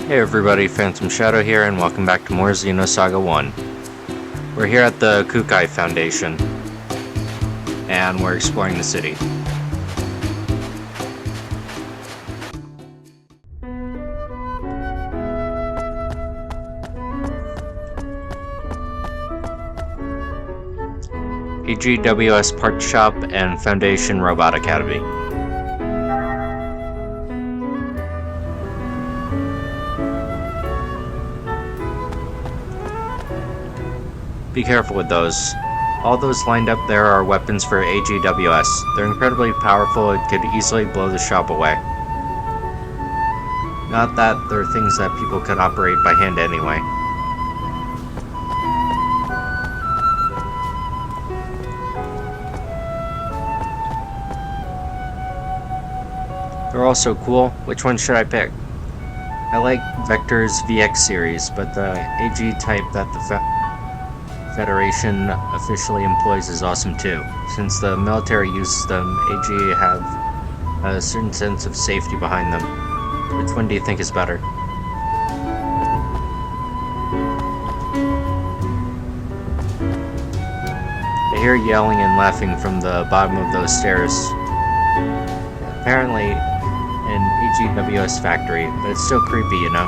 Hey everybody, Phantom Shadow here, and welcome back to more Xenosaga 1. We're here at the Kukai Foundation, and we're exploring the city. AGWS Parts Shop and Foundation Robot Academy. Be careful with those. All those lined up there are weapons for AGWS. They're incredibly powerful and could easily blow the shop away. Not that they're things that people could operate by hand anyway. They're also cool. Which one should I pick? I like Vector's VX series, but the AG type that the Federation officially employs is awesome too. Since the military uses them, AG have a certain sense of safety behind them. Which one do you think is better? I hear yelling and laughing from the bottom of those stairs. Apparently an AGWS factory, but it's still creepy, you know?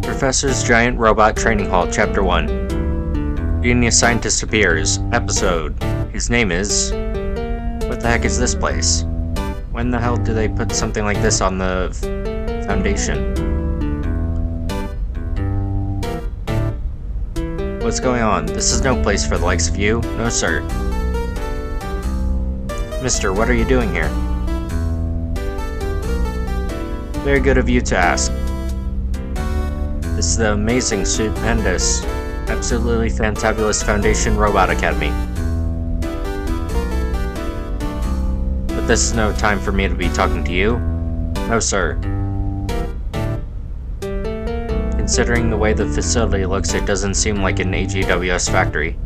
Professor's Giant Robot Training Hall, Chapter 1. Genius Scientist Appears. Episode. His name is... What the heck is this place? When the hell do they put something like this on the Foundation? What's going on? This is no place for the likes of you. No, sir. Mister, what are you doing here? Very good of you to ask. This is the amazing, stupendous, absolutely fantabulous Foundation Robot Academy. But this is no time for me to be talking to you. No, sir. Considering the way the facility looks, it doesn't seem like an AGWS factory.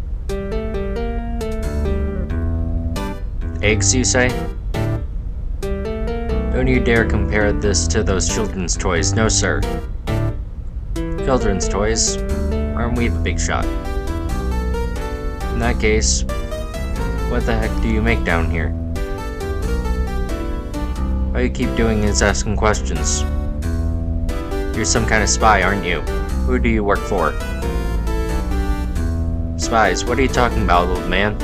Eggs, you say? Don't you dare compare this to those children's toys. No, sir. Children's toys? Aren't we the big shot? In that case, what the heck do you make down here? All you keep doing is asking questions. You're some kind of spy, aren't you? Who do you work for? Spies? What are you talking about, old man?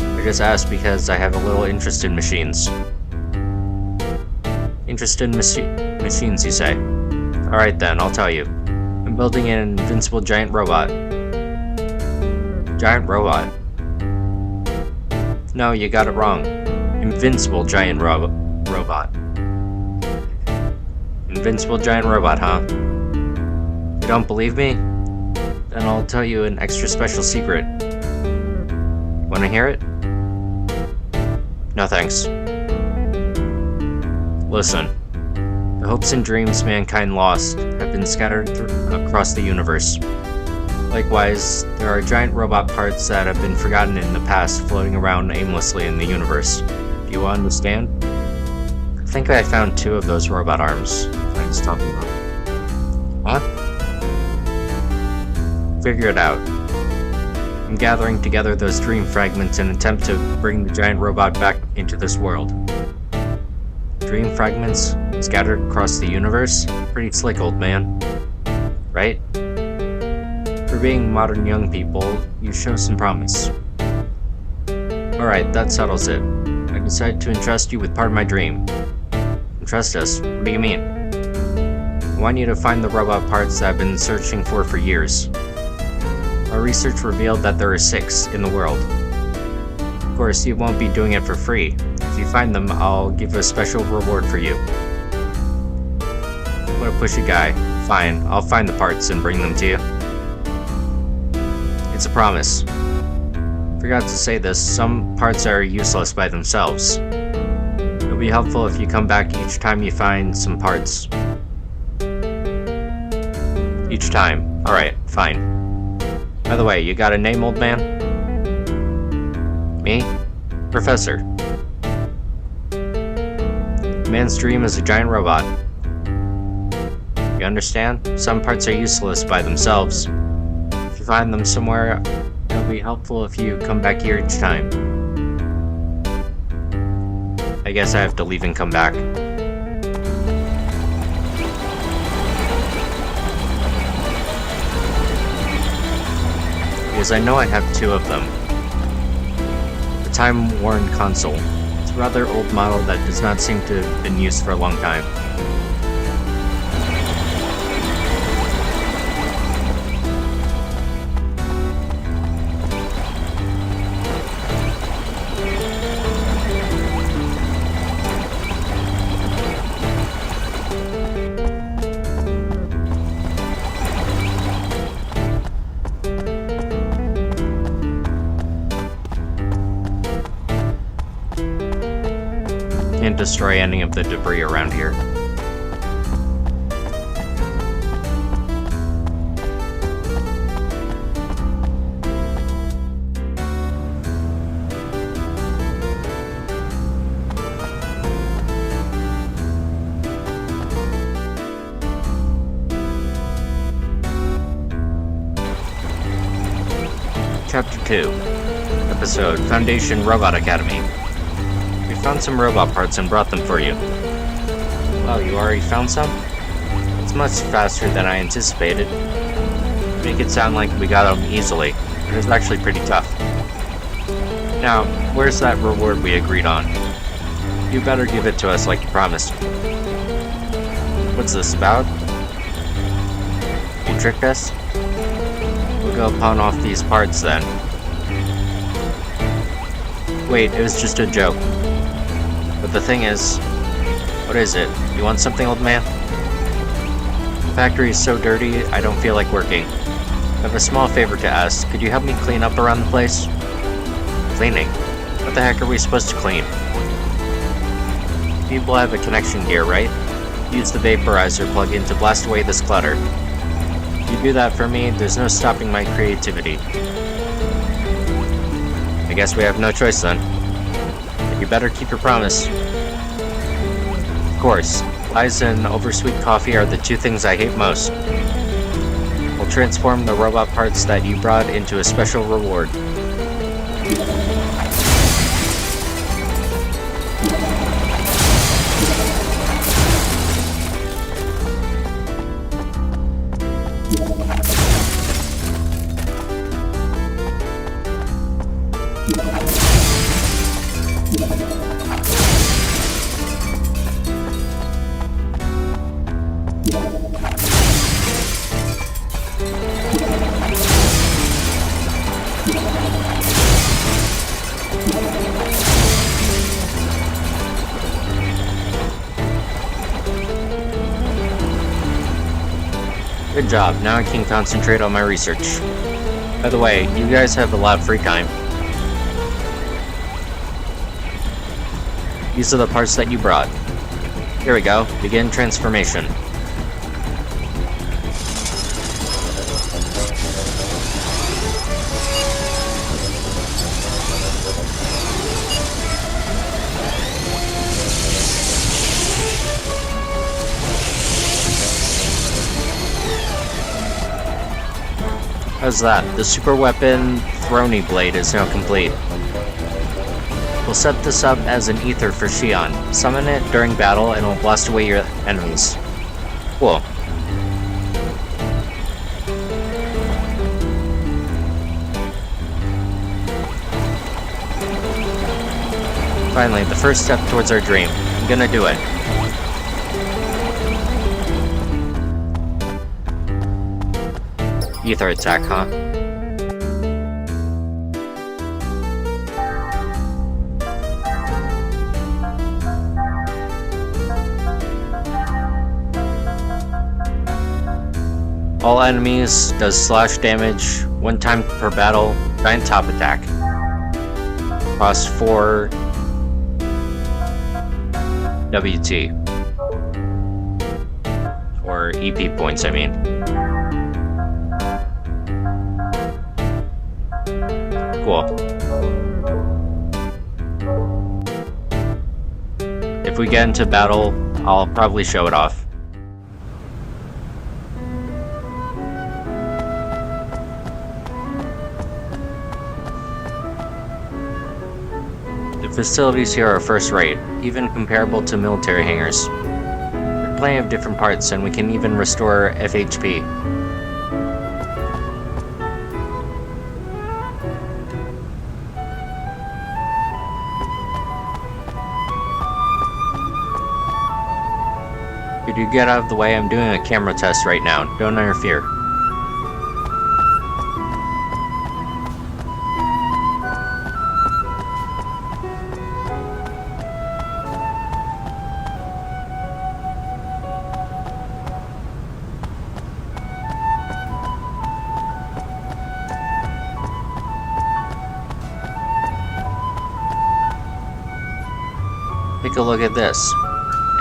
I just asked because I have a little interest in machines. Interest in machines, you say? Alright then, I'll tell you. I'm building an invincible giant robot. Giant robot? No, you got it wrong. Invincible giant robot. Invincible giant robot, huh? You don't believe me? Then I'll tell you an extra special secret. Wanna hear it? No thanks. Listen. The hopes and dreams mankind lost have been scattered across the universe. Likewise, there are giant robot parts that have been forgotten in the past floating around aimlessly in the universe. Do you understand? I think I found 2 of those robot arms I was talking about. Huh? Figure it out. I'm gathering together those dream fragments in an attempt to bring the giant robot back into this world. Dream fragments scattered across the universe? Pretty slick, old man. Right? For being modern young people, you show some promise. Alright, that settles it. I decided to entrust you with part of my dream. Entrust us? What do you mean? I want you to find the robot parts that I've been searching for years. Our research revealed that there are 6 in the world. Of course, you won't be doing it for free. If you find them, I'll give a special reward for you. What a pushy guy. Fine, I'll find the parts and bring them to you. It's a promise. Forgot to say this, some parts are useless by themselves. It'll be helpful if you come back each time you find some parts. Each time. Alright, fine. By the way, you got a name, old man? Me? Professor. Man's dream is a giant robot. You understand? Some parts are useless by themselves. If you find them somewhere, it'll be helpful if you come back here each time. I guess I have to leave and come back. Because I know I have two of them. The time-worn console. It's a rather old model that does not seem to have been used for a long time. Can't destroy any of the debris around here. Chapter 2. Episode Foundation Robot Academy. We found some robot parts and brought them for you. Wow, you already found some? It's much faster than I anticipated. You make it sound like we got them easily, but it was actually pretty tough. Now, where's that reward we agreed on? You better give it to us like you promised. What's this about? You tricked us? We'll go pawn off these parts then. Wait, it was just a joke. But the thing is... What is it? You want something, old man? The factory is so dirty, I don't feel like working. I have a small favor to ask. Could you help me clean up around the place? Cleaning? What the heck are we supposed to clean? People have a connection gear, right? Use the vaporizer plug-in to blast away this clutter. If you do that for me, there's no stopping my creativity. I guess we have no choice then. But you better keep your promise. Of course, lies and oversweet coffee are the two things I hate most. We'll transform the robot parts that you brought into a special reward. Good job, now I can concentrate on my research. By the way, you guys have a lot of free time. These are the parts that you brought. Here we go, begin transformation. How's that? The super weapon Throny Blade is now complete. We'll set this up as an ether for Shion. Summon it during battle and it'll blast away your enemies. Cool. Finally, the first step towards our dream. I'm gonna do it. Ether attack, huh? All enemies does slash damage 1 time per battle, giant top attack. Cost 4 WT. Or EP points, I mean. Cool. we get into battle, I'll probably show it off. The facilities here are first-rate, even comparable to military hangars. There are plenty of different parts, and we can even restore FHP. Could you get out of the way? I'm doing a camera test right now. Don't interfere. Take a look at this.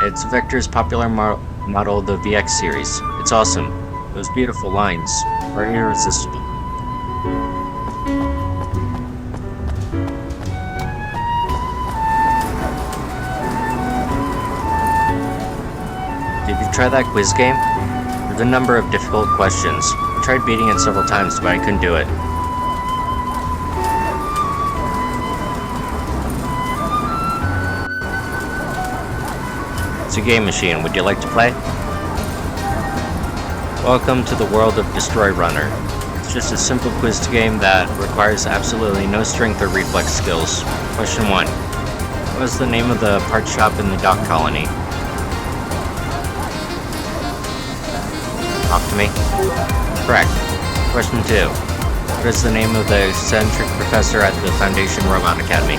It's Vector's popular model, the VX series. It's awesome. Those beautiful lines are irresistible. Did you try that quiz game? There's a number of difficult questions. I tried beating it several times, but I couldn't do it. It's a game machine. Would you like to play? Welcome to the world of Destroy Runner. It's just a simple quiz game that requires absolutely no strength or reflex skills. Question 1. What is the name of the part shop in the dock colony? Talk to me. Correct. Question 2. What is the name of the eccentric professor at the Foundation Robot Academy?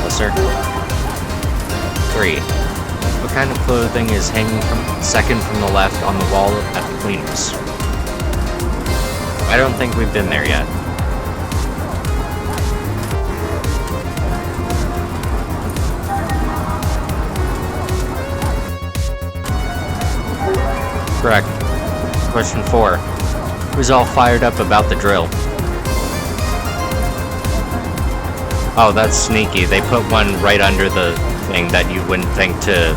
Professor. 3. What kind of clothing is hanging second from the left on the wall at the cleaners? I don't think we've been there yet. Correct. Question 4. Who's all fired up about the drill? Oh, that's sneaky. They put one right under the thing that you wouldn't think to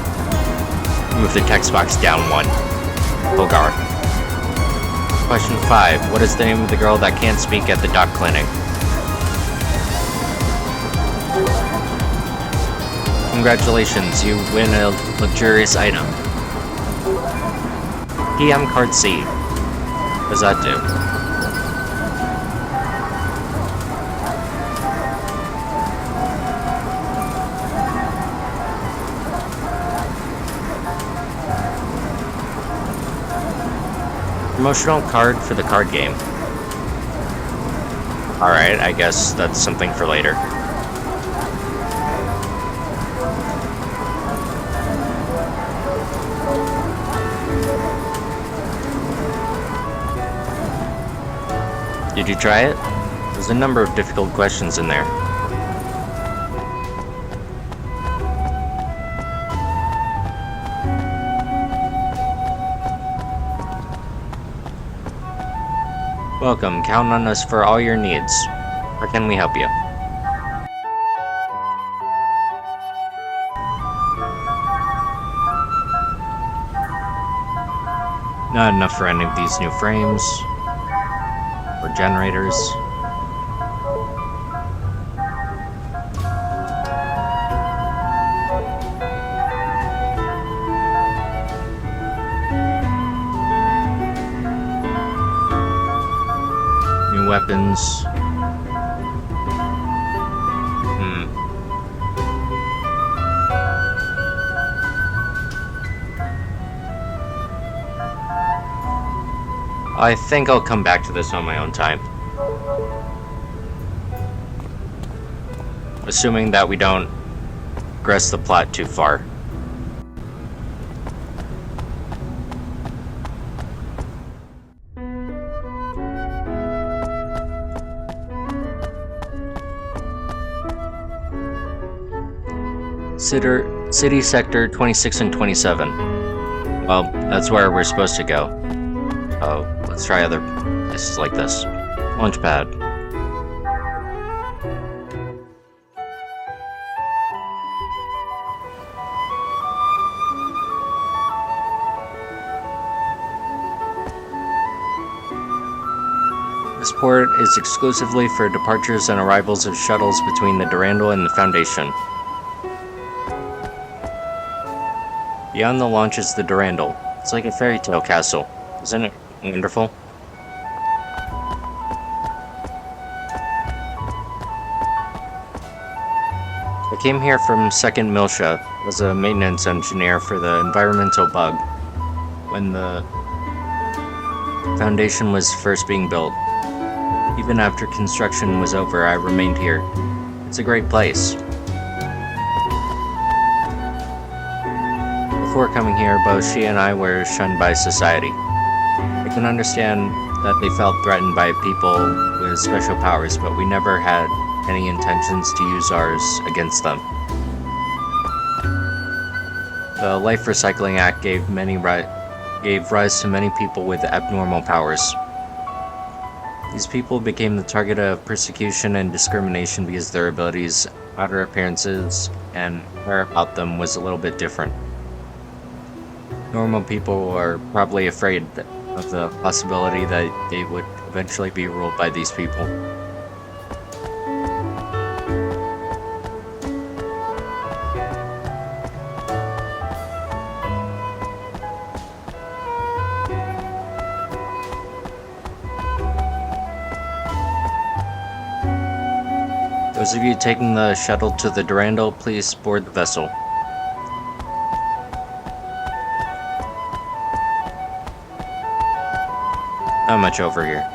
move the text box down one. Hogar. Question 5. What is the name of the girl that can't speak at the dock clinic? Congratulations, you win a luxurious item. PM card C. What does that do? Promotional card for the card game. Alright, I guess that's something for later. Did you try it? There's a number of difficult questions in there. Welcome, count on us for all your needs. How can we help you? Not enough for any of these new frames or generators. Weapons. I think I'll come back to this on my own time. Assuming that we don't progress the plot too far. City Sector 26 and 27. Well, that's where we're supposed to go. Oh, let's try other places like this. Launchpad. port is exclusively for departures and arrivals of shuttles between the Durandal and the Foundation. Beyond the launch is the Durandal. It's like a fairy tale castle. Isn't it wonderful? I came here from Second Miltia as a maintenance engineer for the environmental bug when the Foundation was first being built. Even after construction was over, I remained here. It's a great place. Before coming here, both she and I were shunned by society. I can understand that they felt threatened by people with special powers, but we never had any intentions to use ours against them. The Life Recycling Act gave rise to many people with abnormal powers. These people became the target of persecution and discrimination because their abilities, outer appearances, and air about them was a little bit different. Normal people are probably afraid of the possibility that they would eventually be ruled by these people. Those of you taking the shuttle to the Durandal, please board the vessel. Not much over here.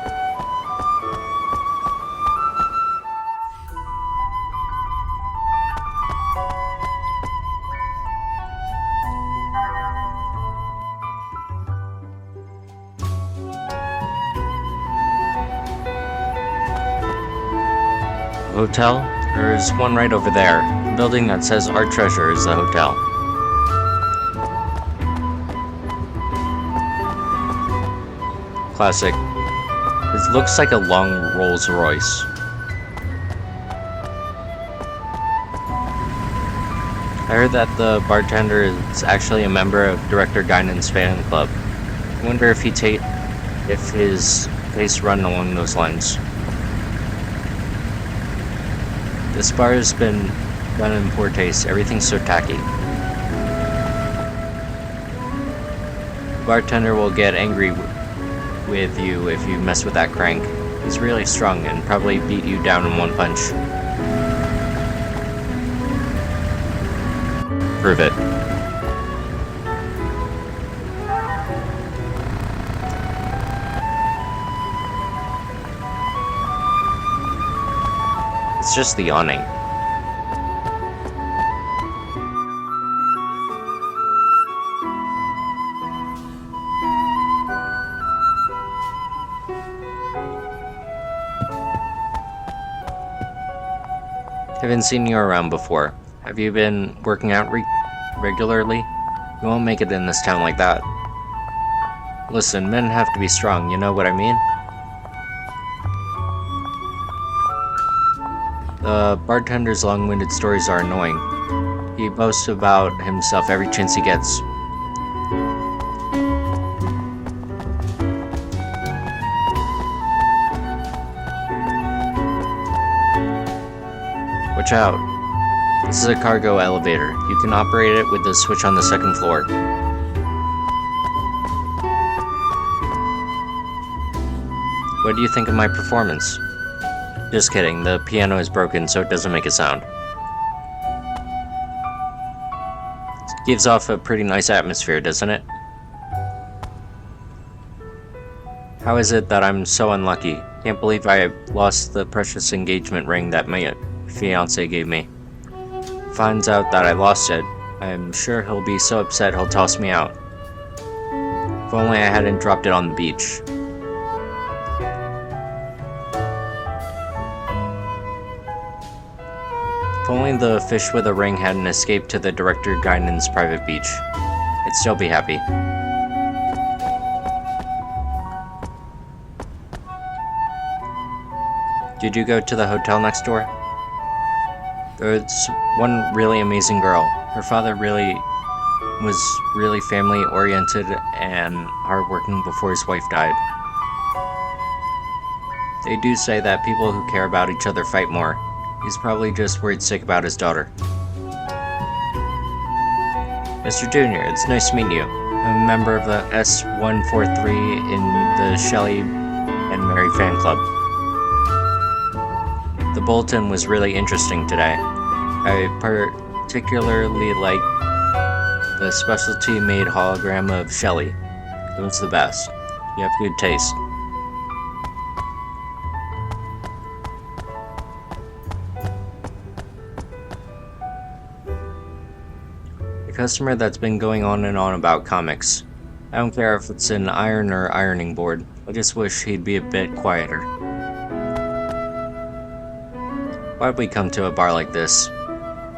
Hotel? There's one right over there. The building that says Our Treasure is the hotel. Classic. It looks like a long Rolls Royce. I heard that the bartender is actually a member of Director Guinan's fan club. I wonder if his tastes run along those lines. This bar has been done in poor taste. Everything's so tacky. The bartender will get angry with you if you mess with that crank. He's really strong and probably beat you down in one punch. Prove it. It's just the awning. Haven't seen you around before. Have you been working out regularly? You won't make it in this town like that. Listen, men have to be strong, you know what I mean? The bartender's long-winded stories are annoying. He boasts about himself every chance he gets. Watch out. This is a cargo elevator. You can operate it with the switch on the second floor. What do you think of my performance? Just kidding, the piano is broken so it doesn't make a sound. It gives off a pretty nice atmosphere, doesn't it? How is it that I'm so unlucky? Can't believe I lost the precious engagement ring that my fiance gave me. Finds out that I lost it, I'm sure he'll be so upset he'll toss me out. If only I hadn't dropped it on the beach. If only the fish with a ring hadn't escaped to the Director Guinan's private beach. I'd still be happy. Did you go to the hotel next door? There's one really amazing girl. Her father was really family oriented and hardworking before his wife died. They do say that people who care about each other fight more. He's probably just worried sick about his daughter. Mr. Junior, it's nice to meet you. I'm a member of the S143 in the Shelley and Mary fan club. The bulletin was really interesting today. I particularly liked the specialty made hologram of Shelley. It was the best. You have good taste. A customer that's been going on and on about comics. I don't care if it's an iron or ironing board. I just wish he'd be a bit quieter. Why'd we come to a bar like this?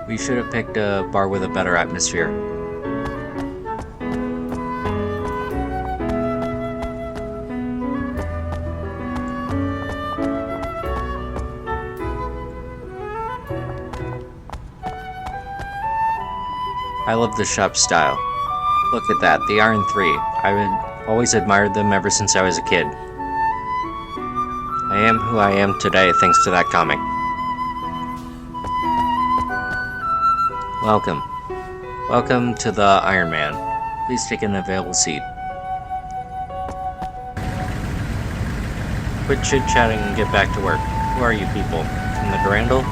We should have picked a bar with a better atmosphere. I love the shop's style. Look at that, the Iron 3. I've always admired them ever since I was a kid. I am who I am today thanks to that comic. Welcome. Welcome to the Iron Man. Please take an available seat. Quit chit-chatting and get back to work. Who are you people? From the Durandal?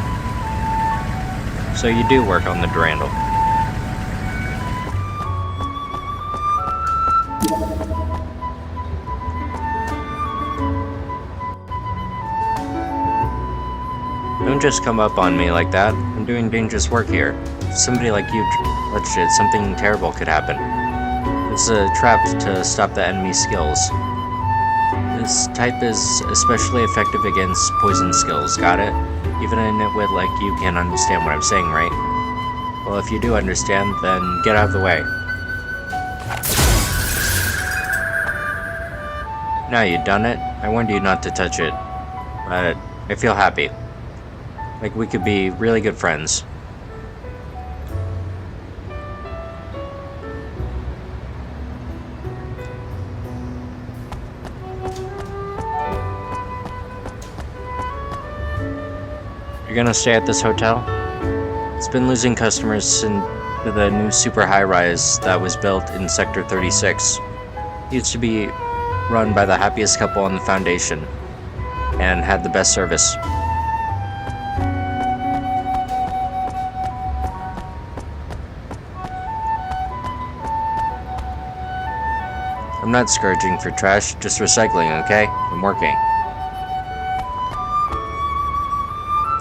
So you do work on the Durandal. Don't just come up on me like that. I'm doing dangerous work here. If somebody like you touched it, something terrible could happen. It's a trap to stop the enemy's skills. This type is especially effective against poison skills, got it? Even a nitwit like you can't understand what I'm saying, right? Well, if you do understand, then get out of the way. Now you've done it. I warned you not to touch it. But I feel happy. Like we could be really good friends. You're gonna stay at this hotel? It's been losing customers since the new super high-rise that was built in Sector 36. It used to be run by the happiest couple on the Foundation, and had the best service. I'm not scourging for trash, just recycling, okay? I'm working.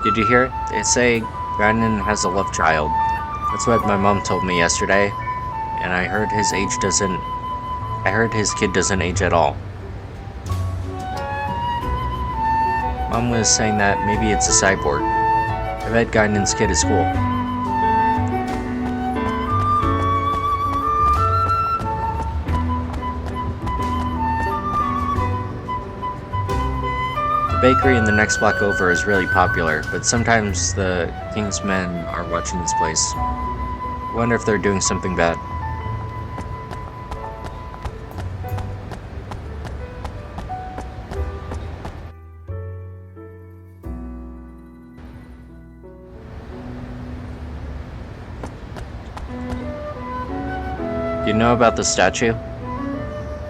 Did you hear it? They say Brandon has a love child. That's what my mom told me yesterday, and I heard his kid doesn't age at all. Mom was saying that maybe it's a cyborg. I bet Guinan's kid is cool. The bakery in the next block over is really popular, but sometimes the King's men are watching this place. I wonder if they're doing something bad. You know about the statue?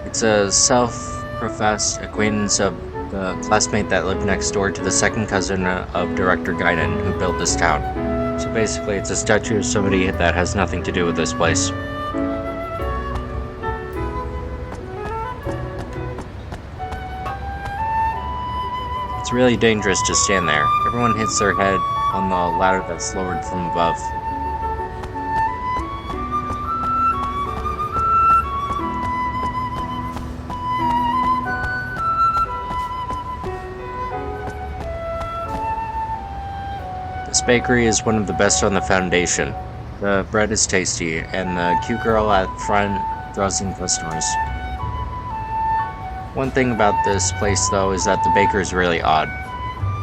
It's a self-professed acquaintance of the classmate that lived next door to the second cousin of Director Guinan, who built this town. So basically, it's a statue of somebody that has nothing to do with this place. It's really dangerous to stand there. Everyone hits their head on the ladder that's lowered from above. This bakery is one of the best on the Foundation. The bread is tasty, and the cute girl at front draws in customers. One thing about this place, though, is that the baker is really odd.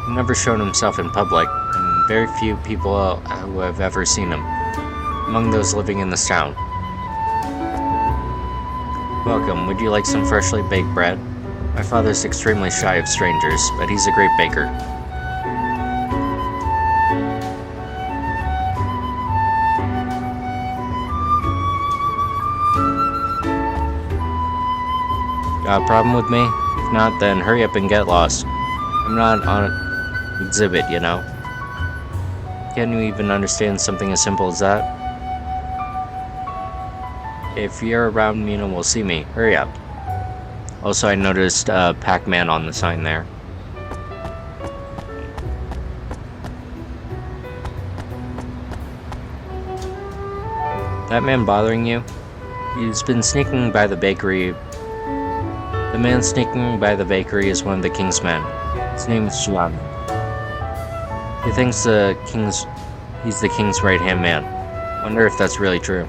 He's never shown himself in public, and very few people who have ever seen him, among those living in this town. Welcome, would you like some freshly baked bread? My father's extremely shy of strangers, but he's a great baker. Got a problem with me? If not, then hurry up and get lost. I'm not on exhibit, you know? Can't you even understand something as simple as that? If you're around, Mina will see me. Hurry up. Also, I noticed Pac-Man on the sign there. That man bothering you? He's been sneaking by the bakery. The man sneaking by the bakery is one of the king's men. His name is Xian. He thinks he's the king's right-hand man. Wonder if that's really true.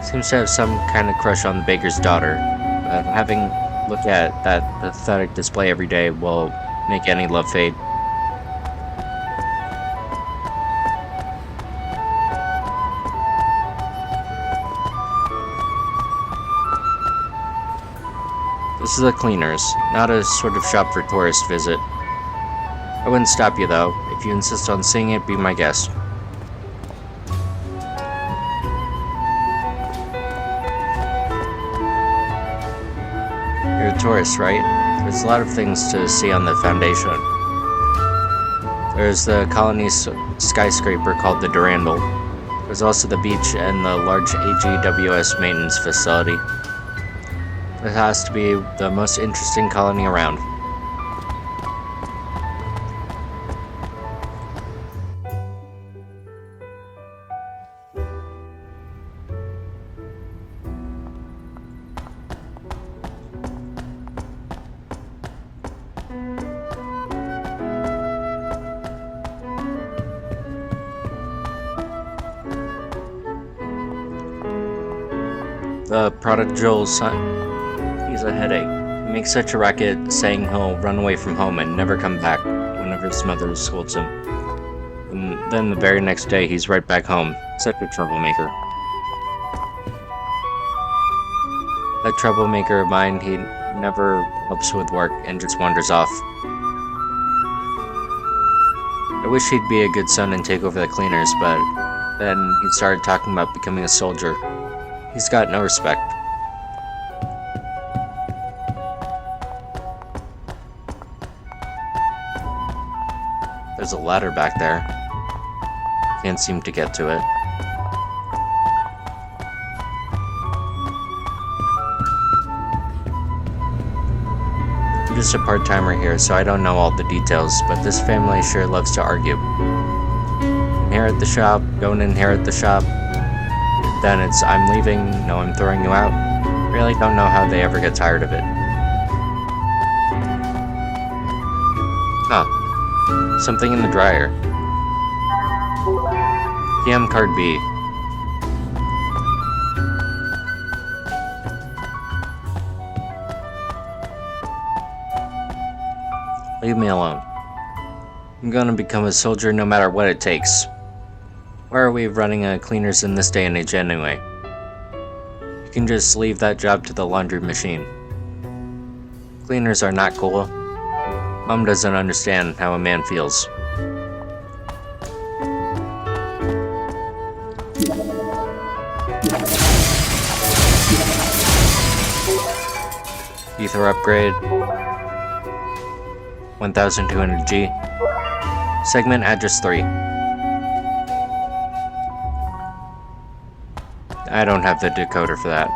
Seems to have some kind of crush on the baker's daughter, but having look at that pathetic display every day will make any love fade. This is the cleaners, not a sort of shop for tourist visit. I wouldn't stop you though. If you insist on seeing it, be my guest. You're a tourist, right? There's a lot of things to see on the Foundation. There's the colony skyscraper called the Durandal. There's also the beach and the large AGWS maintenance facility. It has to be the most interesting colony around. The prodigal son, he's a headache. He makes such a racket saying he'll run away from home and never come back whenever his mother scolds him. And then the very next day he's right back home. Such a troublemaker. That troublemaker of mine, he never helps with work and just wanders off. I wish he'd be a good son and take over the cleaners, but then he started talking about becoming a soldier. He's got no respect. There's a ladder back there. Can't seem to get to it. I'm just a part-timer here, so I don't know all the details, but this family sure loves to argue. Inherit the shop, don't inherit the shop. Then it's, I'm leaving, no, I'm throwing you out. Really don't know how they ever get tired of it. Huh. Something in the dryer. PM card B. Leave me alone. I'm gonna become a soldier no matter what it takes. Why are we running cleaners in this day and age anyway? You can just leave that job to the laundry machine. Cleaners are not cool. Mom doesn't understand how a man feels. Ether upgrade. 1200G. Segment address 3. I don't have the decoder for that.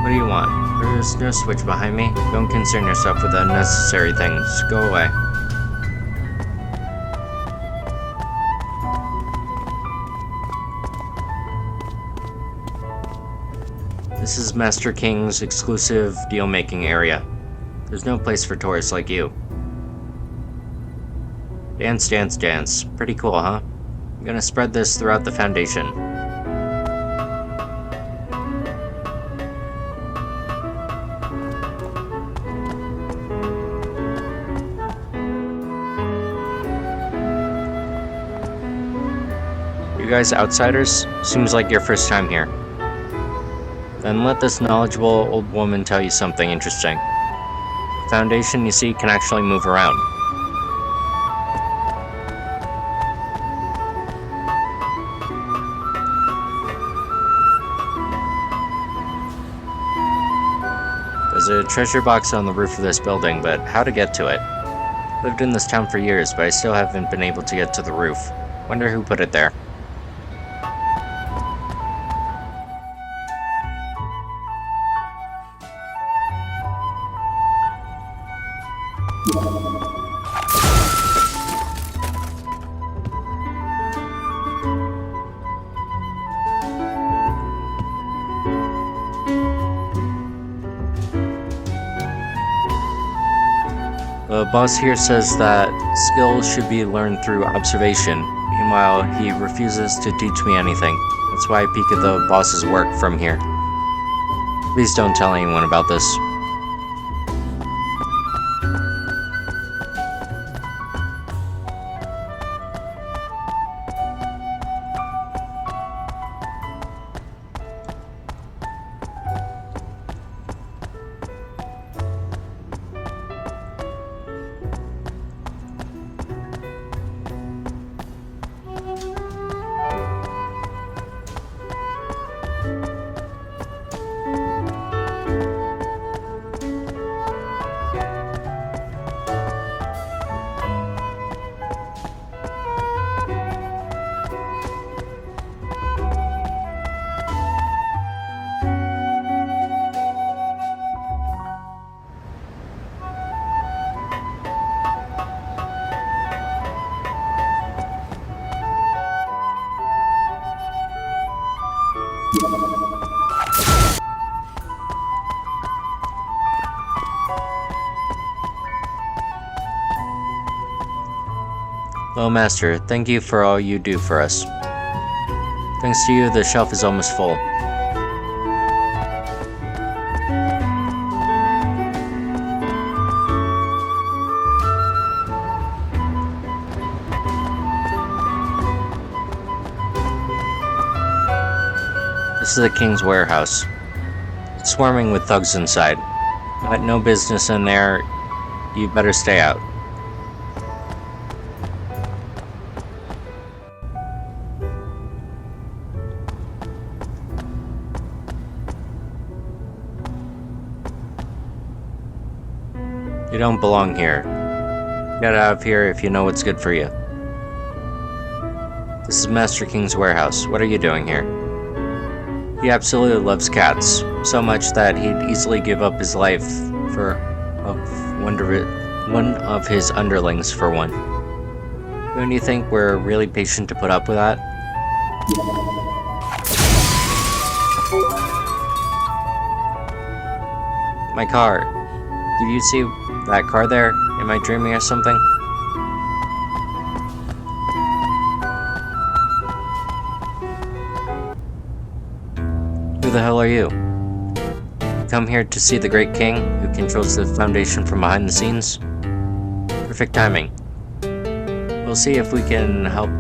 What do you want? There's no switch behind me. Don't concern yourself with unnecessary things. Go away. The This is Master King's exclusive deal-making area. There's no place for tourists like you. Dance, dance, dance. Pretty cool, huh? I'm gonna spread this throughout the Foundation. You guys outsiders? Seems like your first time here. Then let this knowledgeable old woman tell you something interesting. The Foundation, you see, can actually move around. There's a treasure box on the roof of this building, but how to get to it? Lived in this town for years, but I still haven't been able to get to the roof. Wonder who put it there. The boss here says that skills should be learned through observation. Meanwhile, he refuses to teach me anything. That's why I peek at the boss's work from here. Please don't tell anyone about this. Well, Master, thank you for all you do for us. Thanks to you, the shelf is almost full. This is the King's warehouse. It's swarming with thugs inside. Got no business in there. You better stay out. You don't belong here. Get out of here if you know what's good for you. This is Master King's warehouse. What are you doing here? He absolutely loves cats, so much that he'd easily give up his life for one of his underlings for one. Don't you think we're really patient to put up with that? My car. Did you see that car there? Am I dreaming or something? Who the hell are you? Come here to see the great king who controls the Foundation from behind the scenes? Perfect timing. We'll see if we can help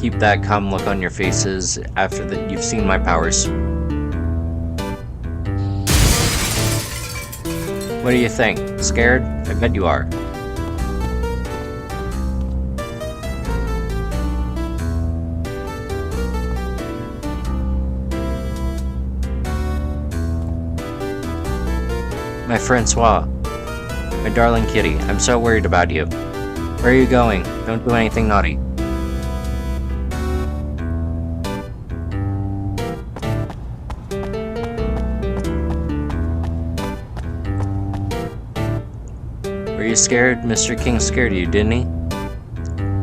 keep that calm look on your faces after that you've seen my powers. What do you think? Scared? I bet you are. My Francois. My darling kitty, I'm so worried about you. Where are you going? Don't do anything naughty. Were you scared? Mr. King scared you, didn't he?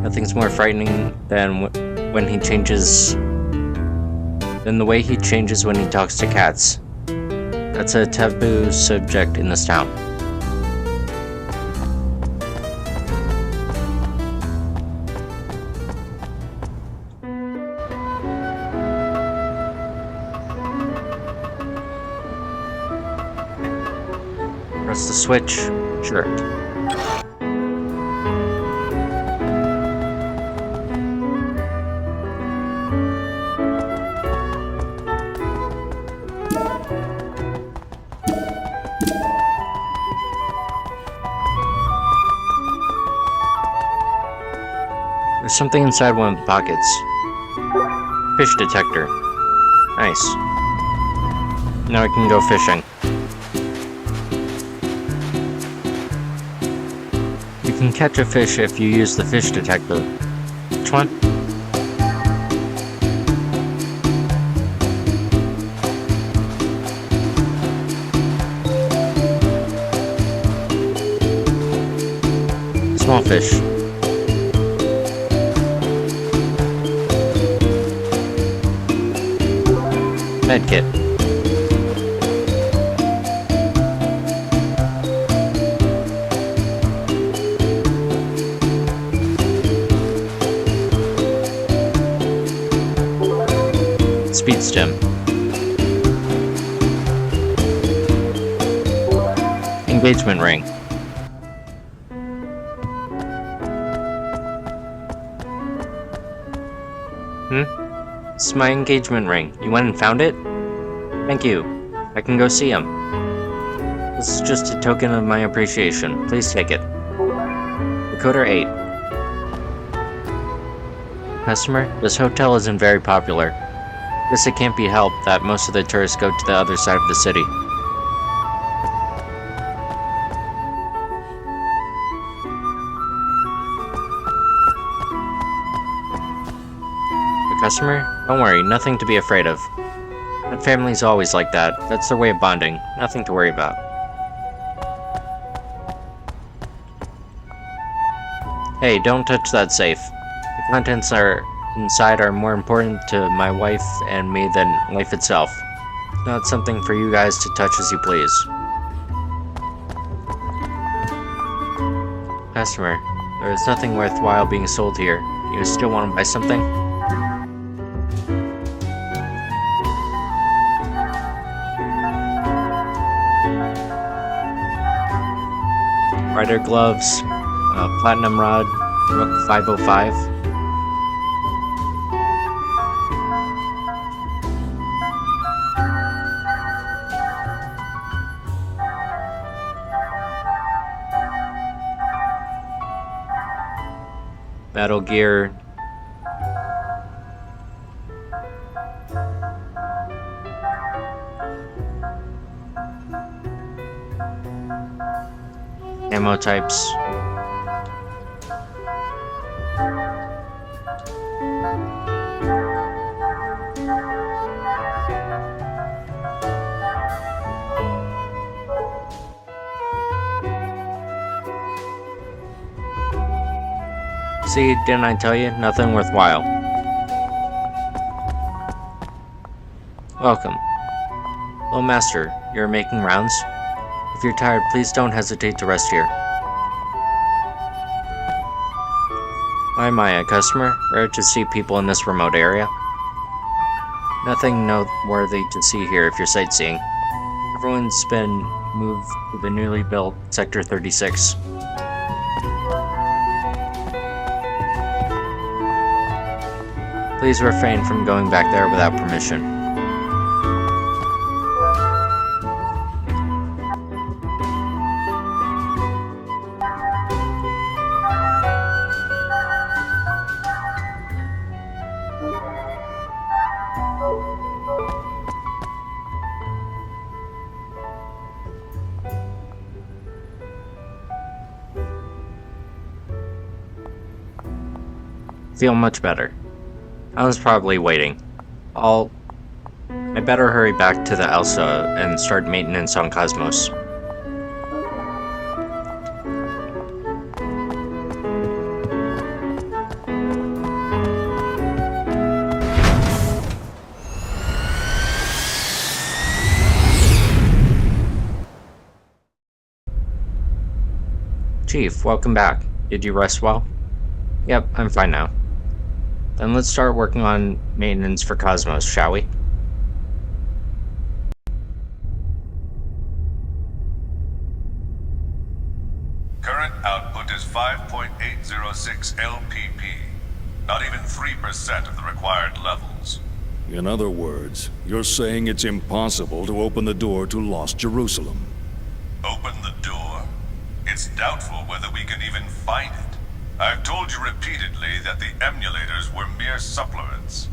Nothing's more frightening than when he changes... than the way he changes when he talks to cats. That's a taboo subject in this town. Press the switch. Sure. There's something inside one of the pockets. Fish detector. Nice. Now I can go fishing. You can catch a fish if you use the fish detector. Which one? Small fish. Medkit. Speed stem. Engagement ring. It's my engagement ring. You went and found it? Thank you. I can go see him. This is just a token of my appreciation. Please take it. Decoder 8. Customer, this hotel isn't very popular. Guess it can't be helped that most of the tourists go to the other side of the city. The customer? Don't worry, nothing to be afraid of. That family's always like that. That's their way of bonding. Nothing to worry about. Hey, don't touch that safe. The contents inside are more important to my wife and me than life itself. It's not something for you guys to touch as you please. Customer, there is nothing worthwhile being sold here. You still want to buy something? Rider gloves, platinum rod, Rook 505. Battle gear. Ammo types. See, didn't I tell you? Nothing worthwhile. Welcome. Hello, Master. You're making rounds? If you're tired, please don't hesitate to rest here. Why am I a customer? Rare to see people in this remote area. Nothing noteworthy to see here if you're sightseeing. Everyone's been moved to the newly built Sector 36. Please refrain from going back there without permission. Feel much better. I was probably waiting. I better hurry back to the Elsa and start maintenance on Cosmos. Chief, welcome back. Did you rest well? Yep, I'm fine now. Then let's start working on maintenance for Cosmos, shall we? Current output is 5.806 LPP. Not even 3% of the required levels. In other words, you're saying it's impossible to open the door to Lost Jerusalem. Open the door? It's doubtful whether we can even find it. I've told you repeatedly that the emulators were mere supplements.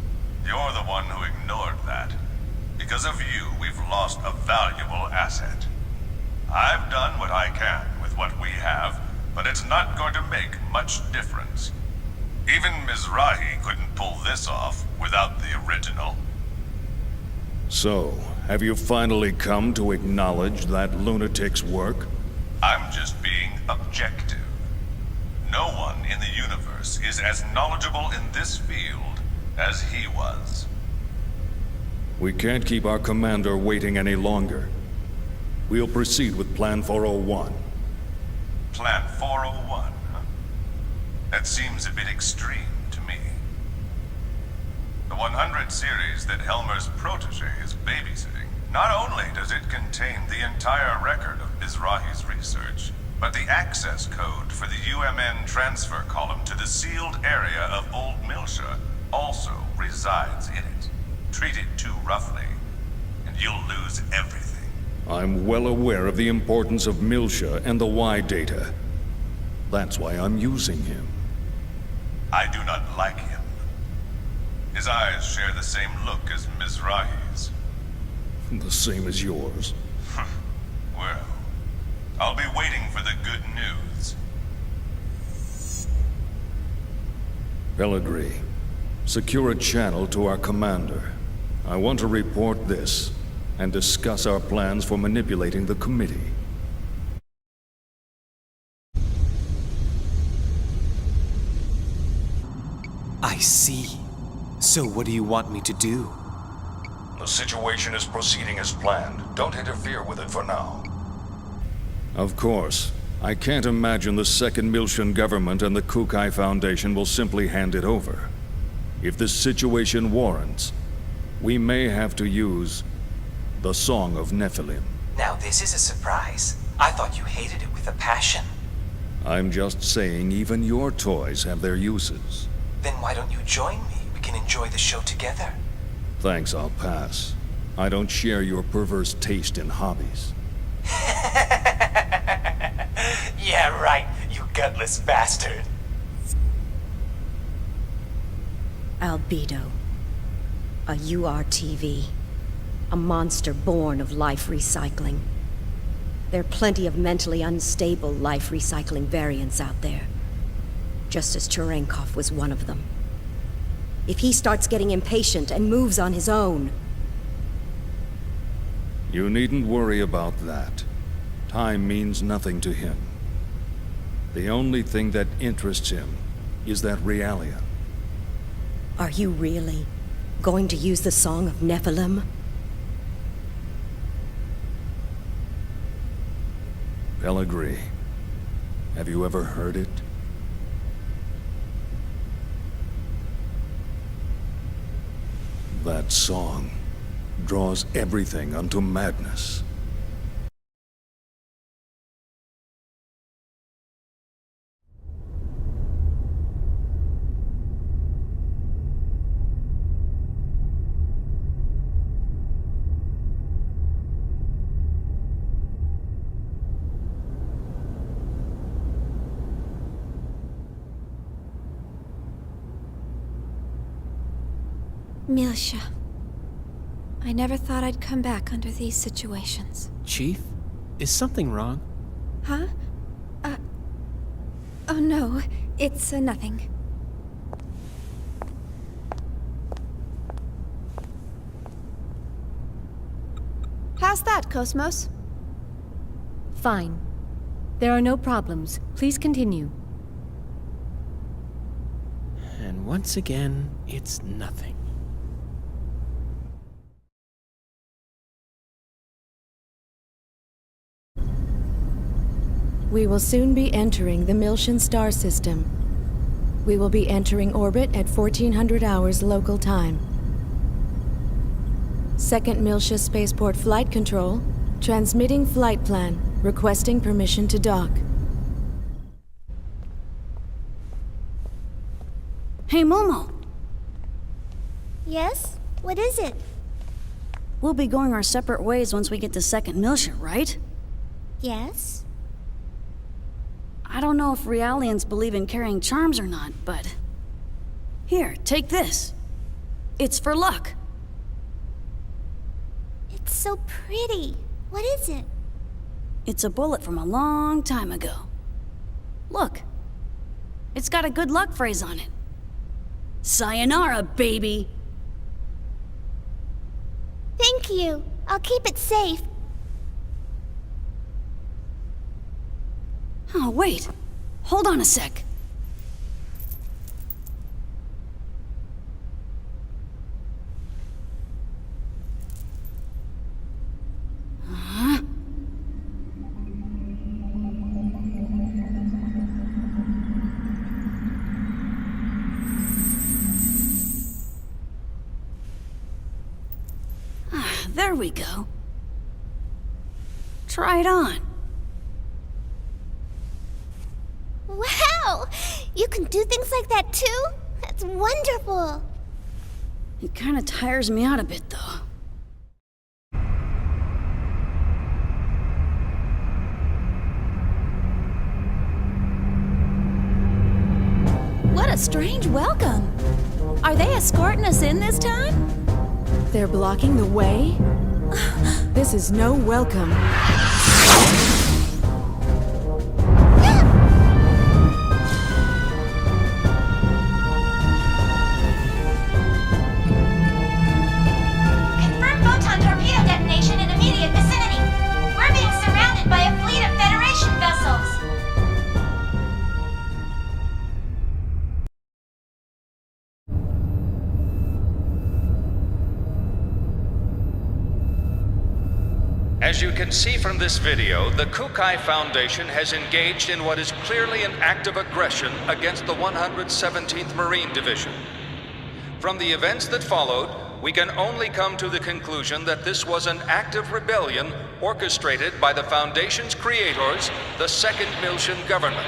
You're the one who ignored that. Because of you, we've lost a valuable asset. I've done what I can with what we have, but it's not going to make much difference. Even Mizrahi couldn't pull this off without the original. So, have you finally come to acknowledge that lunatic's work? I'm just being objective. No one in the universe is as knowledgeable in this field as he was. We can't keep our commander waiting any longer. We'll proceed with Plan 401. Plan 401, huh? That seems a bit extreme to me. The 100 series that Helmer's protege is babysitting, not only does it contain the entire record of Mizrahi's research, but the access code for the UMN transfer column to the sealed area of Old Miltia also resides in it. Treat it too roughly, and you'll lose everything. I'm well aware of the importance of Miltia and the Y data. That's why I'm using him. I do not like him. His eyes share the same look as Mizrahi's. The same as yours. Well, I'll be waiting for the good news. Pellegrini, secure a channel to our commander. I want to report this, and discuss our plans for manipulating the committee. I see. So what do you want me to do? The situation is proceeding as planned. Don't interfere with it for now. Of course. I can't imagine the Second Miltian government and the Kukai Foundation will simply hand it over. If this situation warrants, we may have to use the Song of Nephilim. Now this is a surprise. I thought you hated it with a passion. I'm just saying even your toys have their uses. Then why don't you join me? We can enjoy the show together. Thanks, I'll pass. I don't share your perverse taste in hobbies. Yeah, right, you gutless bastard. Albedo. A URTV. A monster born of life recycling. There are plenty of mentally unstable life recycling variants out there. Just as Cherenkov was one of them. If he starts getting impatient and moves on his own... You needn't worry about that. Time means nothing to him. The only thing that interests him is that Realia. Are you really going to use the Song of Nephilim? Pellegrini, have you ever heard it? That song draws everything unto madness. Miltia. I never thought I'd come back under these situations. Chief? Is something wrong? Huh? Oh no, it's nothing. How's that, Cosmos? Fine. There are no problems. Please continue. And once again, it's nothing. We will soon be entering the Miltian star system. We will be entering orbit at 1400 hours local time. Second Miltia Spaceport Flight Control, transmitting flight plan, requesting permission to dock. Hey, Momo. Yes? What is it? We'll be going our separate ways once we get to Second Miltia, right? Yes? I don't know if Realians believe in carrying charms or not, but... Here, take this. It's for luck. It's so pretty. What is it? It's a bullet from a long time ago. Look. It's got a good luck phrase on it. Sayonara, baby! Thank you. I'll keep it safe. Oh, wait. Hold on a sec. Huh? There we go. Try it on. Wow! You can do things like that too? That's wonderful. It kind of tires me out a bit, though. What a strange welcome. Are they escorting us in this time? They're blocking the way? This is no welcome. Confirm photon torpedo detonation in immediate vicinity. We're being surrounded by a fleet of Federation vessels. As you can see from this video, the Kukai Foundation has engaged in what is clearly an act of aggression against the 117th Marine Division. From the events that followed, we can only come to the conclusion that this was an act of rebellion orchestrated by the Foundation's creators, the Second Miltian government.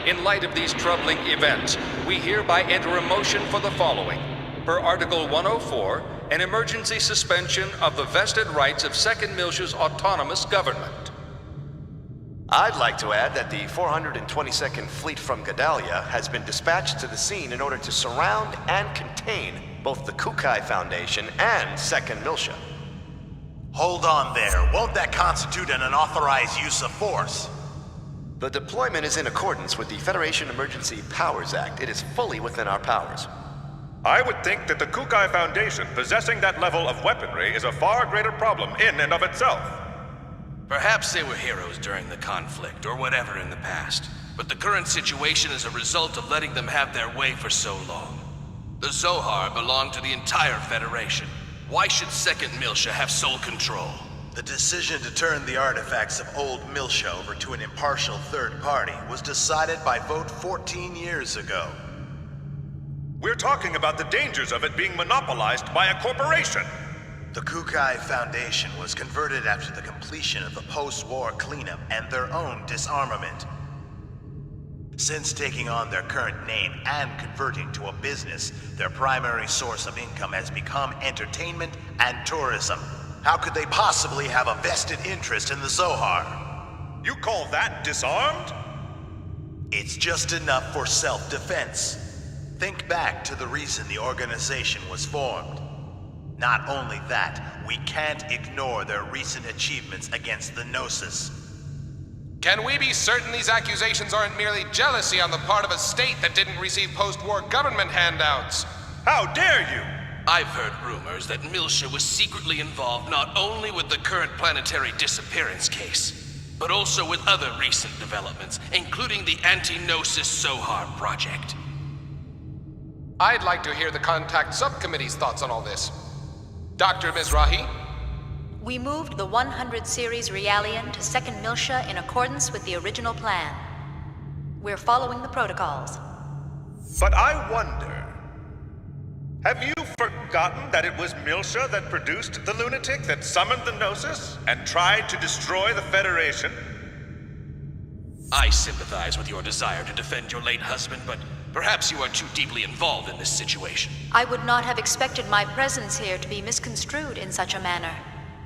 In light of these troubling events, we hereby enter a motion for the following. Per Article 104, an emergency suspension of the vested rights of Second Miltia's autonomous government. I'd like to add that the 422nd Fleet from Gedalia has been dispatched to the scene in order to surround and contain both the Kukai Foundation and Second Miltia. Hold on there. Won't that constitute an unauthorized use of force? The deployment is in accordance with the Federation Emergency Powers Act. It is fully within our powers. I would think that the Kukai Foundation possessing that level of weaponry is a far greater problem in and of itself. Perhaps they were heroes during the conflict, or whatever in the past. But the current situation is a result of letting them have their way for so long. The Zohar belong to the entire Federation. Why should Second Miltia have sole control? The decision to turn the artifacts of old Miltia over to an impartial third party was decided by vote 14 years ago. We're talking about the dangers of it being monopolized by a corporation. The Kukai Foundation was converted after the completion of the post-war cleanup and their own disarmament. Since taking on their current name and converting to a business, their primary source of income has become entertainment and tourism. How could they possibly have a vested interest in the Zohar? You call that disarmed? It's just enough for self-defense. Think back to the reason the organization was formed. Not only that, we can't ignore their recent achievements against the Gnosis. Can we be certain these accusations aren't merely jealousy on the part of a state that didn't receive post-war government handouts? How dare you! I've heard rumors that Miltia was secretly involved not only with the current planetary disappearance case, but also with other recent developments, including the Anti-Gnosis Zohar project. I'd like to hear the Contact Subcommittee's thoughts on all this. Dr. Mizrahi? We moved the 100 series Realian to Second Miltia in accordance with the original plan. We're following the protocols. But I wonder, have you forgotten that it was Miltia that produced the lunatic that summoned the Gnosis and tried to destroy the Federation? I sympathize with your desire to defend your late husband, but perhaps you are too deeply involved in this situation. I would not have expected my presence here to be misconstrued in such a manner.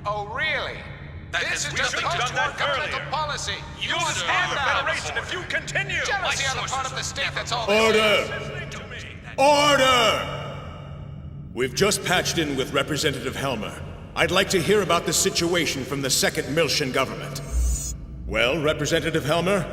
Oh, really? This is just post-war governmental policy. You understand the that? Federation if you continue! Jealousy on the part of the state, that's all. Order! Order! We've just patched in with Representative Helmer. I'd like to hear about the situation from the Second Miltian government. Well, Representative Helmer?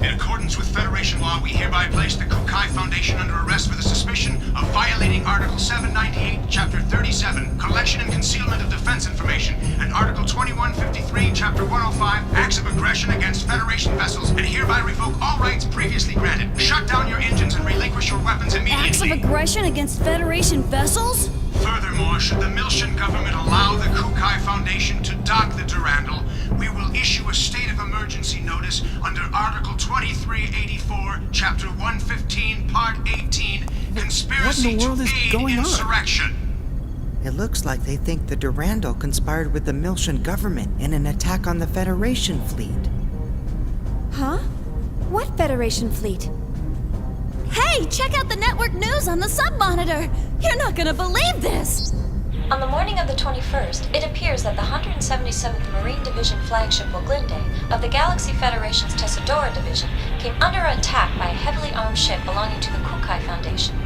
In accordance with Federation law, we hereby place the Kukai Foundation under arrest for the suspicion of violating Article 798, Chapter 37, Collection and Concealment of Defense Information, and Article 2153, Chapter 105, Acts of Aggression against Federation vessels, and hereby revoke all rights previously granted. Shut down your engines and relinquish your weapons immediately. Acts of aggression against Federation vessels? Furthermore, should the Miltian government allow the Kukai Foundation to dock the Durandal, we will issue a state of emergency notice under Article 2384, Chapter 115, Part 18, Conspiracy to Aid Insurrection. It looks like they think the Durandal conspired with the Miltian government in an attack on the Federation fleet. Huh? What Federation fleet? Hey, check out the network news on the sub-monitor! You're not gonna believe this! On the morning of the 21st, it appears that the 177th Marine Division flagship Wille of the Galaxy Federation's Tessadora Division came under attack by a heavily armed ship belonging to the Kukai Foundation.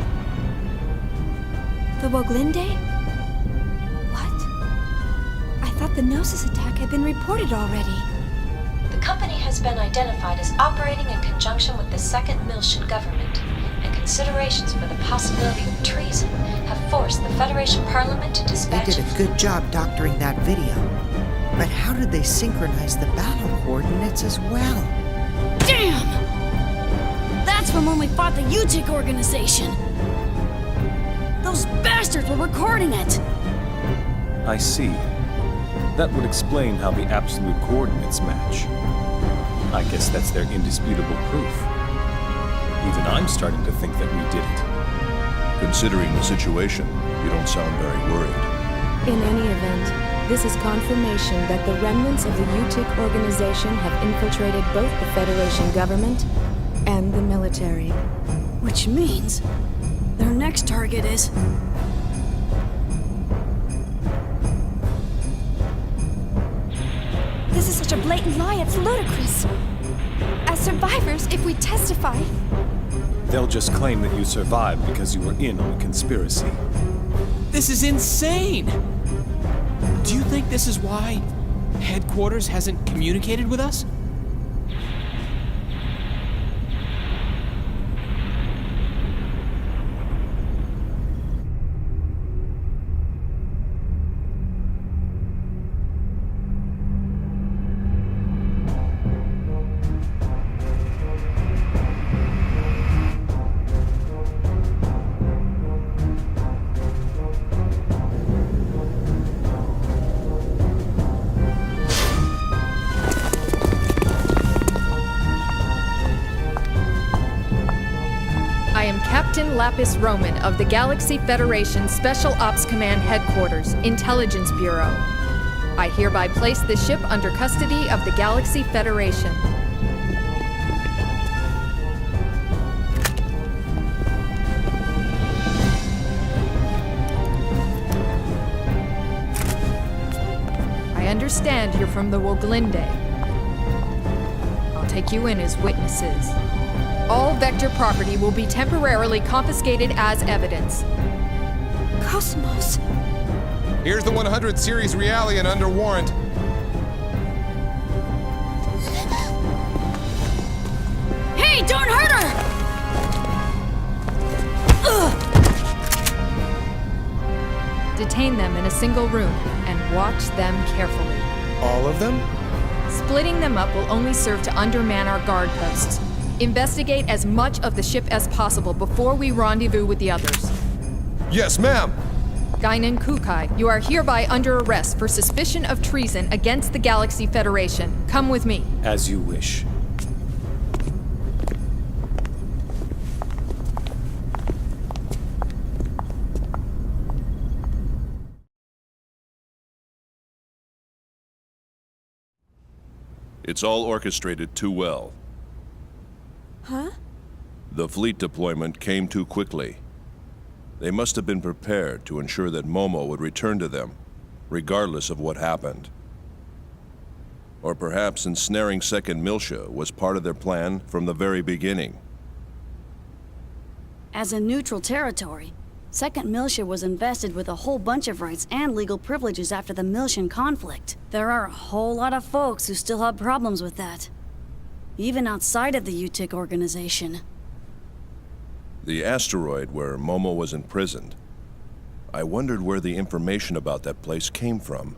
The Wille? What? I thought the Gnosis attack had been reported already. The company has been identified as operating in conjunction with the Second Miltian government, and considerations for the possibility of treason have forced the Federation Parliament to dispatch... They did a good job doctoring that video. But how did they synchronize the battle coordinates as well? Damn! That's from when we fought the UTIC organization! Those bastards were recording it! I see. That would explain how the absolute coordinates match. I guess that's their indisputable proof. Even I'm starting to think that we did it. Considering the situation, you don't sound very worried. In any event, this is confirmation that the remnants of the UTIC organization have infiltrated both the Federation government and the military. Which means their next target is... This is such a blatant lie, it's ludicrous. As survivors, if we testify... They'll just claim that you survived because you were in on the conspiracy. This is insane! Do you think this is why headquarters hasn't communicated with us? Captain Lapis Roman of the Galaxy Federation Special Ops Command Headquarters, Intelligence Bureau. I hereby place the ship under custody of the Galaxy Federation. I understand you're from the Wille. I'll take you in as witnesses. All Vector property will be temporarily confiscated as evidence. Cosmos. Here's the 100 series Realian under warrant. Hey, don't hurt her! Detain them in a single room and watch them carefully. All of them? Splitting them up will only serve to underman our guard posts. Investigate as much of the ship as possible before we rendezvous with the others. Yes, ma'am. Guinan Kukai, you are hereby under arrest for suspicion of treason against the Galaxy Federation. Come with me. As you wish. It's all orchestrated too well. Huh? The fleet deployment came too quickly. They must have been prepared to ensure that Momo would return to them, regardless of what happened. Or perhaps ensnaring Second Miltia was part of their plan from the very beginning. As a neutral territory, Second Miltia was invested with a whole bunch of rights and legal privileges after the Miltian conflict. There are a whole lot of folks who still have problems with that. Even outside of the UTIC organization. The asteroid where Momo was imprisoned. I wondered where the information about that place came from.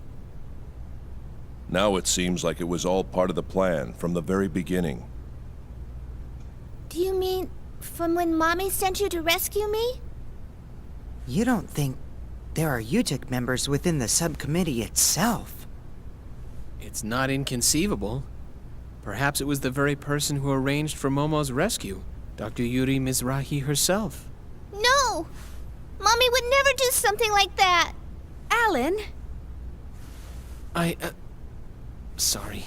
Now it seems like it was all part of the plan from the very beginning. Do you mean from when Mommy sent you to rescue me? You don't think there are UTIC members within the subcommittee itself? It's not inconceivable. Perhaps it was the very person who arranged for Momo's rescue, Dr. Yuri Mizrahi herself. No! Mommy would never do something like that! Alan? Sorry.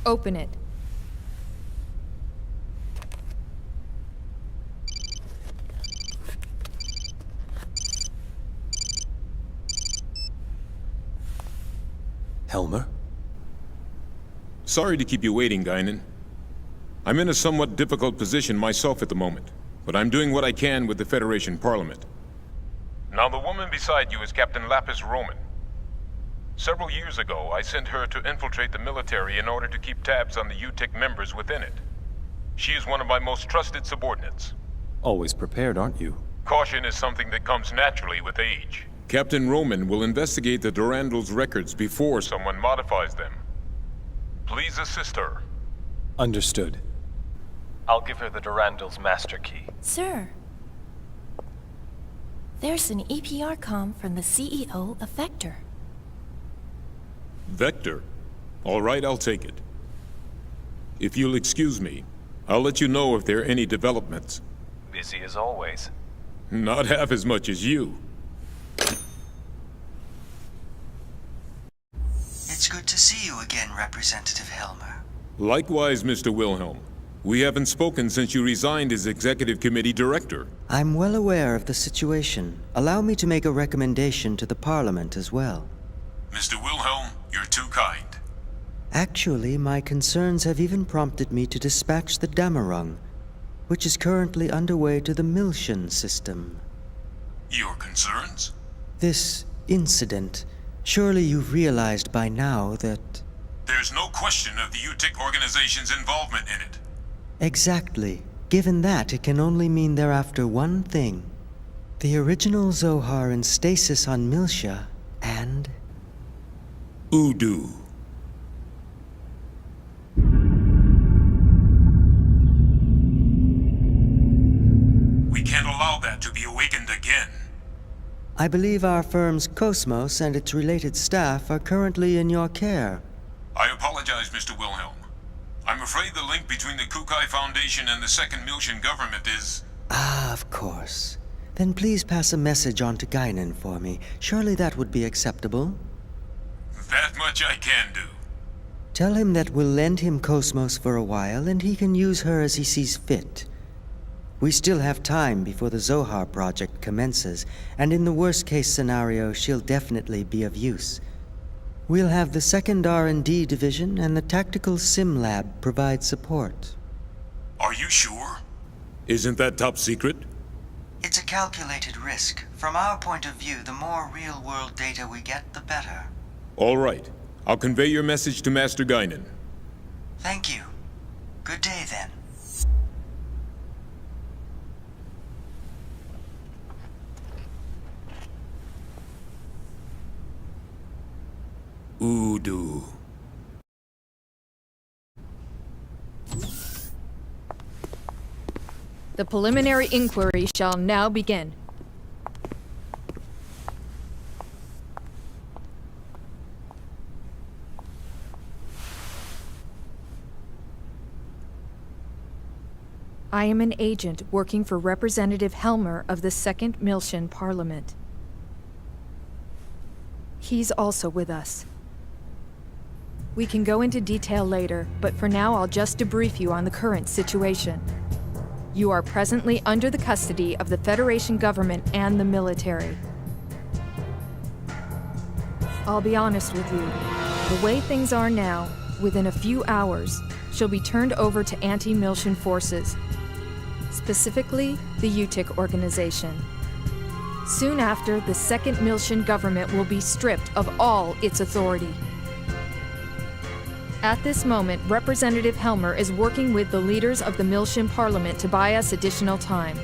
Open it. Helmer? Sorry to keep you waiting, Guinan. I'm in a somewhat difficult position myself at the moment, but I'm doing what I can with the Federation Parliament. Now, the woman beside you is Captain Lapis Roman. Several years ago, I sent her to infiltrate the military in order to keep tabs on the UTIC members within it. She is one of my most trusted subordinates. Always prepared, aren't you? Caution is something that comes naturally with age. Captain Roman will investigate the Durandal's records before someone modifies them. Please assist her. Understood. I'll give her the Durandal's master key. Sir. There's an EPR comm from the CEO of Vector. Vector? All right, I'll take it. If you'll excuse me, I'll let you know if there are any developments. Busy as always. Not half as much as you. It's good to see you again, Representative Helmer. Likewise, Mr. Wilhelm. We haven't spoken since you resigned as Executive Committee Director. I'm well aware of the situation. Allow me to make a recommendation to the Parliament as well. Mr. Wilhelm, you're too kind. Actually, my concerns have even prompted me to dispatch the Damarung, which is currently underway to the Miltian system. Your concerns? This incident. Surely you've realized by now that... There's no question of the UTIC organization's involvement in it. Exactly. Given that, it can only mean they're after one thing. The original Zohar in stasis on Miltia, and... Udu. We can't allow that to be awakened again. I believe our firm's Cosmos and its related staff are currently in your care. I apologize, Mr. Wilhelm. I'm afraid the link between the Kukai Foundation and the Second Miltian government is... Ah, of course. Then please pass a message on to Guinan for me. Surely that would be acceptable. That much I can do. Tell him that we'll lend him Cosmos for a while, and he can use her as he sees fit. We still have time before the Zohar project commences, and in the worst-case scenario, she'll definitely be of use. We'll have the second R&D division and the tactical sim lab provide support. Are you sure? Isn't that top secret? It's a calculated risk. From our point of view, the more real-world data we get, the better. All right. I'll convey your message to Master Guinan. Thank you. Good day, then. Udu. The preliminary inquiry shall now begin. I am an agent working for Representative Helmer of the Second Miltian Parliament. He's also with us. We can go into detail later, but for now I'll just debrief you on the current situation. You are presently under the custody of the Federation government and the military. I'll be honest with you. The way things are now, within a few hours, she'll be turned over to anti-Miltian forces, specifically the UTIC organization. Soon after, the Second Miltian government will be stripped of all its authority. At this moment, Representative Helmer is working with the leaders of the Miltian Parliament to buy us additional time.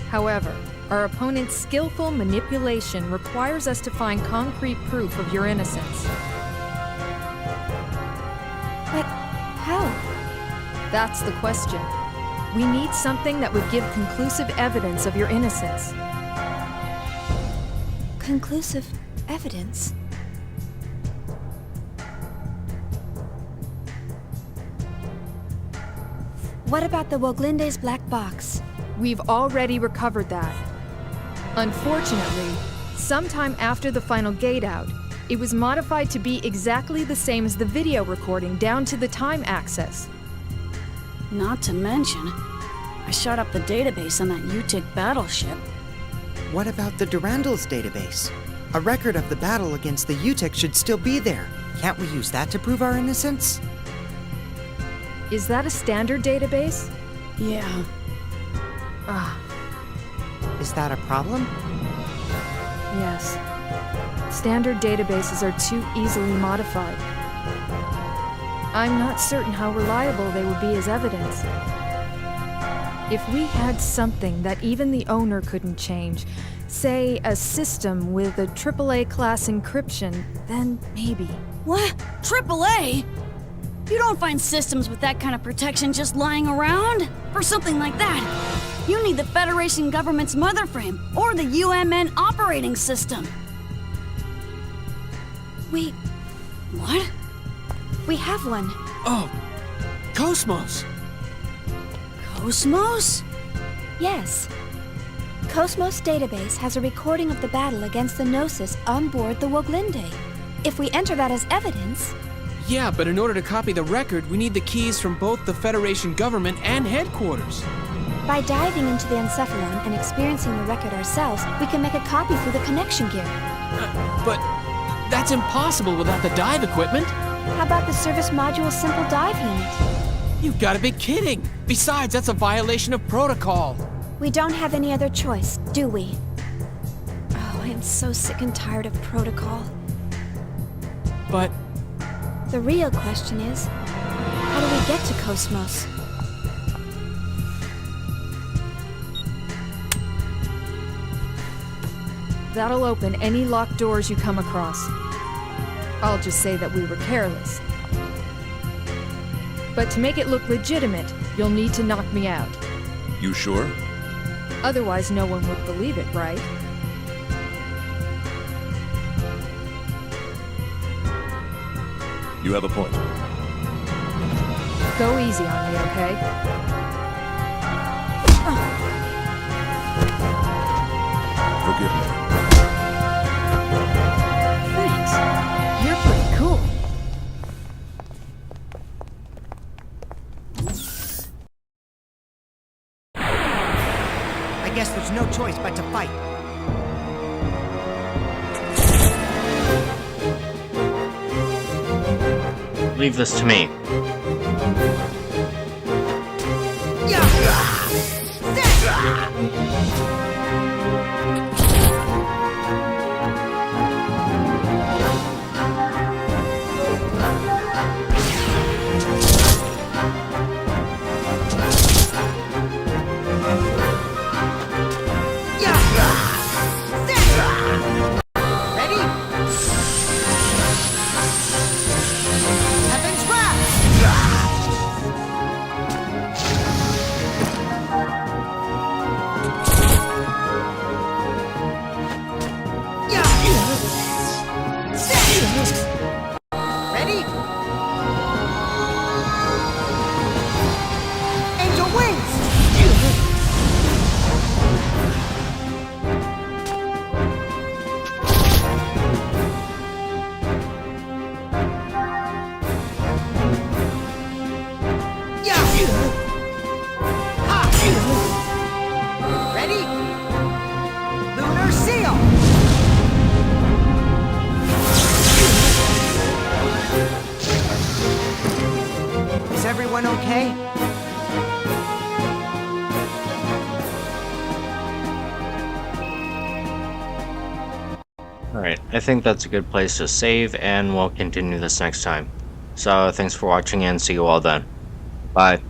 However, our opponent's skillful manipulation requires us to find concrete proof of your innocence. But how? That's the question. We need something that would give conclusive evidence of your innocence. Conclusive evidence? What about the Woglinde's black box? We've already recovered that. Unfortunately, sometime after the final gate out, it was modified to be exactly the same as the video recording down to the time access. Not to mention, I shot up the database on that UTIC battleship. What about the Durandal's database? A record of the battle against the UTIC should still be there. Can't we use that to prove our innocence? Is that a standard database? Yeah. Is that a problem? Yes. Standard databases are too easily modified. I'm not certain how reliable they would be as evidence. If we had something that even the owner couldn't change, say a system with a AAA class encryption, then maybe. What? AAA? You don't find systems with that kind of protection just lying around? For something like that, you need the Federation government's motherframe or the UMN operating system. What? We have one. Oh, Cosmos! Cosmos? Yes. Cosmos database has a recording of the battle against the Gnosis on board the Woglinde. If we enter that as evidence... Yeah, but in order to copy the record, we need the keys from both the Federation government and headquarters. By diving into the Encephalon and experiencing the record ourselves, we can make a copy through the connection gear. But that's impossible without the dive equipment. How about the service module simple dive unit? You've got to be kidding! Besides, that's a violation of protocol. We don't have any other choice, do we? Oh, I am so sick and tired of protocol. But... the real question is, how do we get to Cosmos? That'll open any locked doors you come across. I'll just say that we were careless. But to make it look legitimate, you'll need to knock me out. You sure? Otherwise, no one would believe it, right? You have a point. Go easy on me, okay? Forgive me. Thanks. You're pretty cool. I guess there's no choice but to fight. Leave this to me. Bye. Alright, I think that's a good place to save, and we'll continue this next time. So, thanks for watching, and see you all then. Bye.